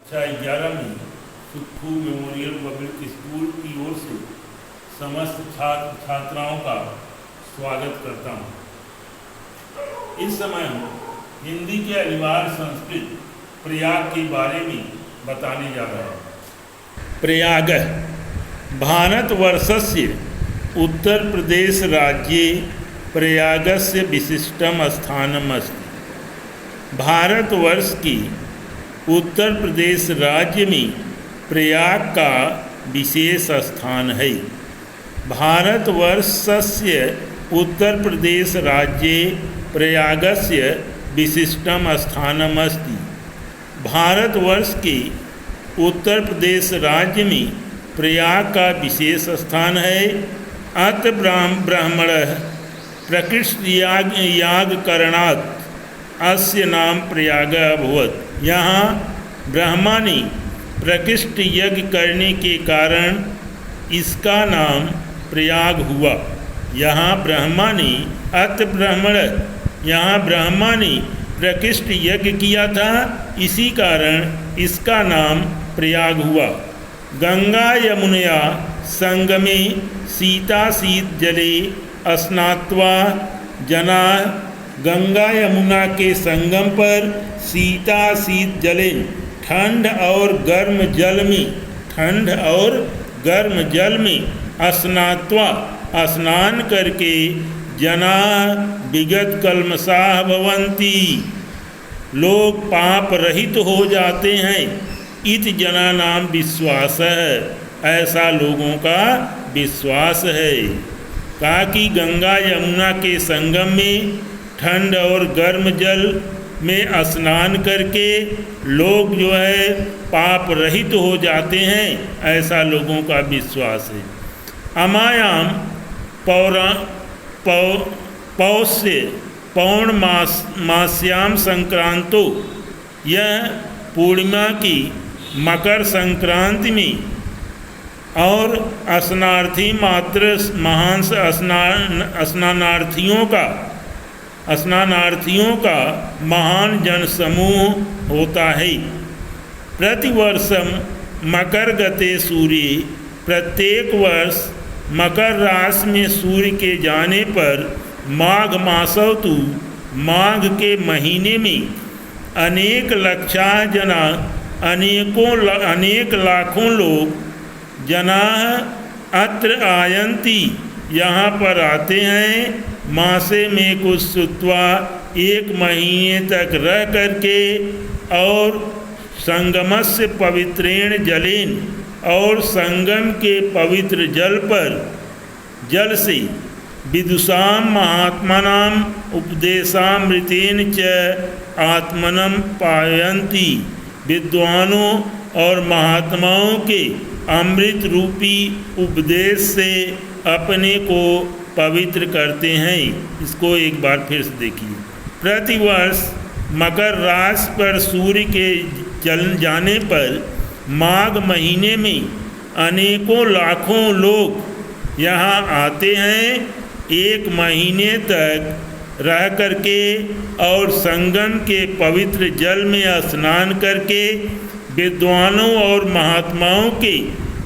11 में Sukhu memorial public school की ओर से समस्त छात्र छात्राओं का स्वागत करता हूँ। इस समय हम हिंदी के अनिवार्य संस्कृत प्रयाग के बारे में बताने जा रहे हैं। प्रयाग भारतवर्षस्य उत्तर प्रदेश राज्ये प्रयागस्य विशिष्टम स्थानम अस्ति। भारतवर्ष की उत्तर प्रदेश राज्य में प्रयाग का विशेष स्थान है। भारतवर्षस्य उत्तर प्रदेश राज्ये प्रयागस्य विशिष्टम स्थानम अस्ति। भारतवर्ष के उत्तर प्रदेश राज्य में प्रयाग का विशेष स्थान है। अत ब्राह्मणः प्रकृष्ट याग करणात् अस्य नाम प्रयाग अभवत्। यहाँ ब्रह्मा ने प्रकृष्ट यज्ञ करने के कारण इसका नाम प्रयाग हुआ। यहाँ ब्रह्मा ने यहाँ ब्रह्मा ने प्रकृष्ट यज्ञ किया था, इसी कारण इसका नाम प्रयाग हुआ। गंगा यमुनया संगमे शीताशीत जले स्नात्वा जना। गंगा यमुना के संगम पर शीताशीत जले ठंड और गर्म जल में स्नात्वा स्नान करके जना विगत कल्मषाः भवन्ति। लोग पाप रहित हो जाते हैं। इत जना नाम विश्वास है, ऐसा लोगों का विश्वास है। कहा कि गंगा यमुना के संगम में ठंड और गर्म जल में स्नान करके लोग जो है पाप रहित हो जाते हैं, ऐसा लोगों का विश्वास है। अमायाम पौष्य पौर्णमास्याम संक्रांतो, यह पूर्णिमा की मकर संक्रांति में और स्नानार्थी मात्र महान स्नानार्थियों का महान जनसमूह होता है। प्रतिवर्षम मकर गते सूर्य, प्रत्येक वर्ष मकर राशि में सूर्य के जाने पर माघ मासवतु, माघ के महीने में अनेक लक्षा जना, अनेक लाखों लोग जना अत्र आयन्ति, यहाँ पर आते हैं। मासे में कुछ सुत्वा, एक महीने तक रह करके, और संगमस्य पवित्रेण जलेन, और संगम के पवित्र जल से विदुषाम महात्मनाम उपदेशामृतेन च आत्मनम पायन्ति। विद्वानों और महात्माओं के अमृत रूपी उपदेश से अपने को पवित्र करते हैं। इसको एक बार फिर से देखिए। प्रतिवर्ष मकर राशि पर सूर्य के चल जाने पर माघ महीने में अनेकों लाखों लोग यहाँ आते हैं, एक महीने तक रह करके और संगम के पवित्र जल में स्नान करके विद्वानों और महात्माओं के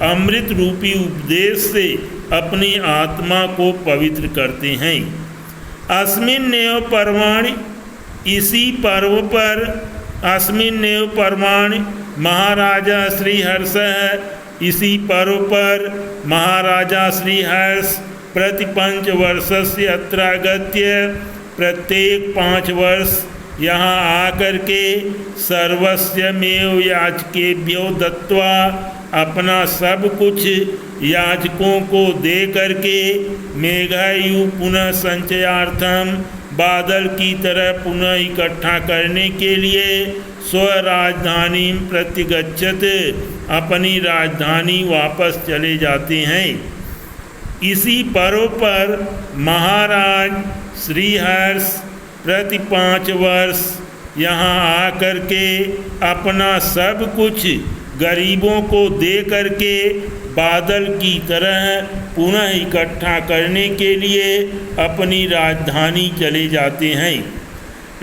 अमृत रूपी उपदेश से अपनी आत्मा को पवित्र करते हैं। अस्मिन्नेव पर्वाणि, इसी पर्व पर, अस्मिन्नेव पर्वाणि महाराजा श्रीहर्षः, इसी पर्व पर महाराजा श्रीहर्ष प्रतिपंचवर्षस्य अत्रागत्य, प्रत्येक 5 वर्ष यहाँ आकर के सर्वस्वमेव याचकेभ्यो दत्वा, अपना सब कुछ याचकों को दे करके मेघायु पुनः संचयार्थम, बादल की तरह पुनः इकट्ठा करने के लिए स्वराजधानी प्रत्यगच्छत, अपनी राजधानी वापस चले जाते हैं। इसी पर्व पर महाराज श्रीहर्ष प्रति 5 वर्ष यहाँ आकर के अपना सब कुछ गरीबों को दे करके बादल की तरह पुनः इकट्ठा करने के लिए अपनी राजधानी चले जाते हैं।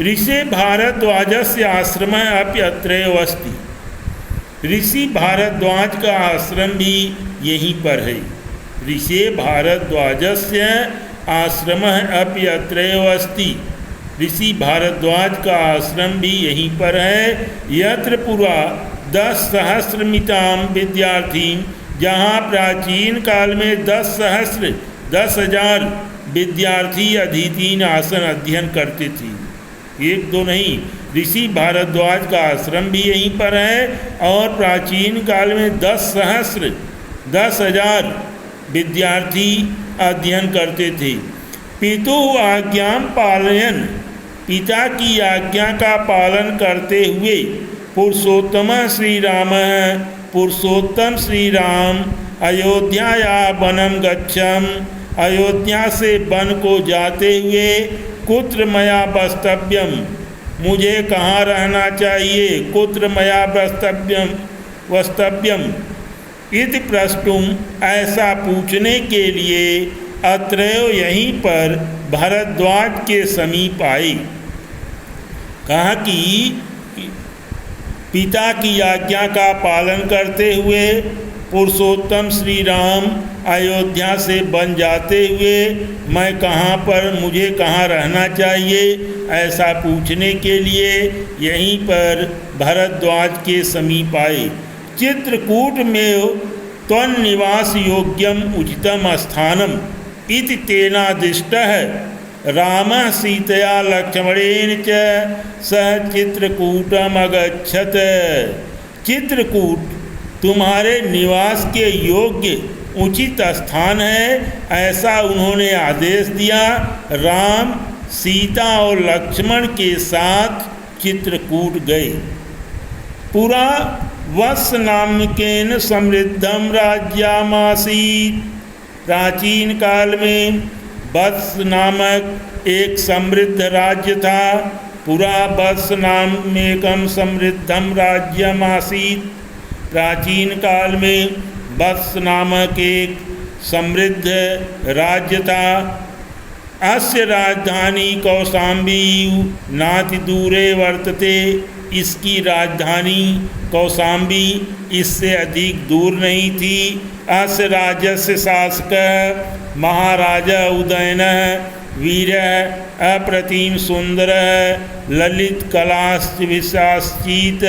ऋषे भारद्वाजस्य आश्रमः अपि अत्रैव अस्ति। ऋषि भारद्वाज का आश्रम भी यहीं पर है। ऋषि भारद्वाजस्य आश्रमः अपि अत्रैव अस्ति। ऋषि भारद्वाज का आश्रम भी यहीं पर है। यत्र पुरा 10,000 विद्यार्थी, जहाँ प्राचीन काल में 10,000 विद्यार्थी अधीतीन आसन अध्ययन करते थे। एक दो नहीं, ऋषि भारद्वाज का आश्रम भी यहीं पर है और प्राचीन काल में 10,000 विद्यार्थी अध्ययन करते थे। पितु आज्ञां पालयन्, पिता की आज्ञा का पालन करते हुए पुरुषोत्तम श्री राम अयोध्याया वनम गच्छम, अयोध्या से वन को जाते हुए कुत्र मया वस्तव्यम, मुझे कहाँ रहना चाहिए, कुत्र मया वस्तव्यम इति प्रष्टुम, ऐसा पूछने के लिए अत्रैव यहीं पर भारद्वाज के समीप आए। कहा कि पिता की आज्ञा का पालन करते हुए पुरुषोत्तम श्री राम अयोध्या से बन जाते हुए मुझे कहाँ रहना चाहिए, ऐसा पूछने के लिए यहीं पर भारद्वाज के समीप आए। चित्रकूट में त्वन्निवास योग्यम उचितम स्थानम इति तेनादिष्टः रामः सीतया लक्ष्मणेन च सह चित्रकूटम अगच्छत। चित्रकूट तुम्हारे निवास के योग्य उचित स्थान है, ऐसा उन्होंने आदेश दिया। राम सीता और लक्ष्मण के साथ चित्रकूट गए। पुरा वत्स नामकेन समृद्धम राज्यमासीत्, प्राचीन काल में वत्स नामक एक समृद्ध राज्य था। पुरा वत्स नामेकम समृद्धम राज्यमासीत्, प्राचीन काल में वत्स नामक एक समृद्ध राज्य था। अस्य राजधानी कौशाम्बी नाति दूरे वर्तते, इसकी राजधानी कौशाम्बी इससे अधिक दूर नहीं थी। अस्य राज्यस्य शासकः महाराजा उदयनः वीरः अप्रतिम सुंदरः ललित कलाश्च विशाश्चित्।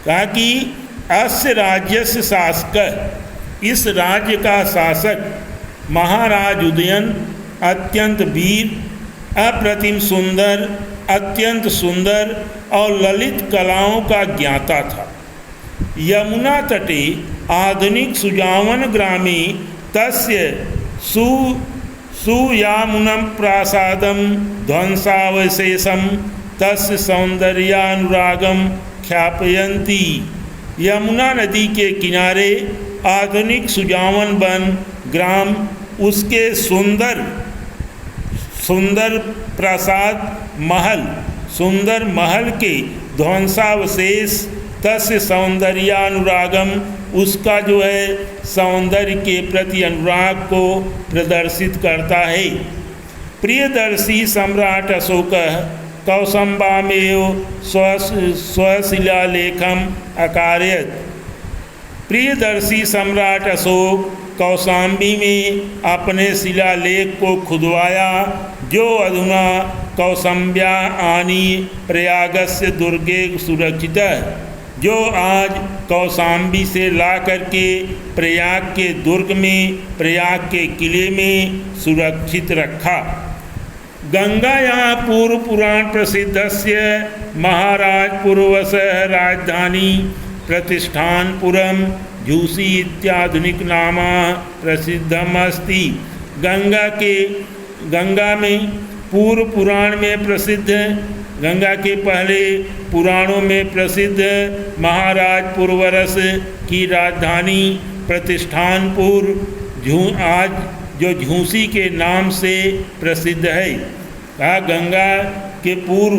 कहा कि अस्य राज्यस्य शासकः, इस राज्य का शासक महाराज उदयन अत्यंत वीर, अप्रतिम सुंदर, अत्यंत सुंदर और ललित कलाओं का ज्ञाता था। यमुना तटे आधुनिक सुजावन ग्रामे तस्य सुयामुनं प्रासादं ध्वंसावशेषं तस्य सौंदर्यानुरागं ख्यापयन्ति। यमुना नदी के किनारे आधुनिक सुजावन वन ग्राम उसके सुंदर प्रासाद सुंदर महल के ध्वंसावशेष तस्य सौंदर्यानुरागम, उसका जो है सौंदर्य के प्रति अनुराग को प्रदर्शित करता है। प्रियदर्शी सम्राट अशोकः कौसम्बामेव स्वशिलालेखम अकारयत्। प्रियदर्शी सम्राट अशोक कौशाम्बी में अपने शिलालेख को खुदवाया, जो अधुना कौसम्ब्या आनी प्रयागस्य दुर्गे सुरक्षित है, जो आज कौशाम्बी से ला करके प्रयाग के दुर्ग में, प्रयाग के किले में सुरक्षित रखा। गंगायाः पूर्व पुराण प्रसिद्धस्य महाराज पूर्वशः राजधानी प्रतिष्ठानपुरम झूसी इत्याधुनिक नामा प्रसिद्धम अस्ति। गंगा में पूर्व पुराण में प्रसिद्ध, गंगा के पहले पुराणों में प्रसिद्ध महाराज पुरवरस की राजधानी प्रतिष्ठानपुर आज जो झूसी के नाम से प्रसिद्ध है। गंगा के पूर्व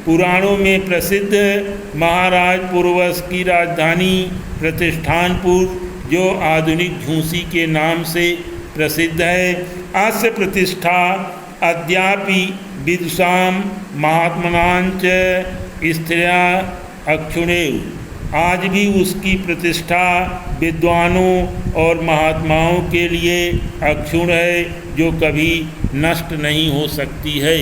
पुराणों में प्रसिद्ध महाराज पुरवस की राजधानी प्रतिष्ठानपुर जो आधुनिक झूसी के नाम से प्रसिद्ध है। अस्य प्रतिष्ठा अद्यापि विदुषां महात्मनांच स्त्रिया अक्षुणेव। आज भी उसकी प्रतिष्ठा विद्वानों और महात्माओं के लिए अक्षुण्ण है, जो कभी नष्ट नहीं हो सकती है।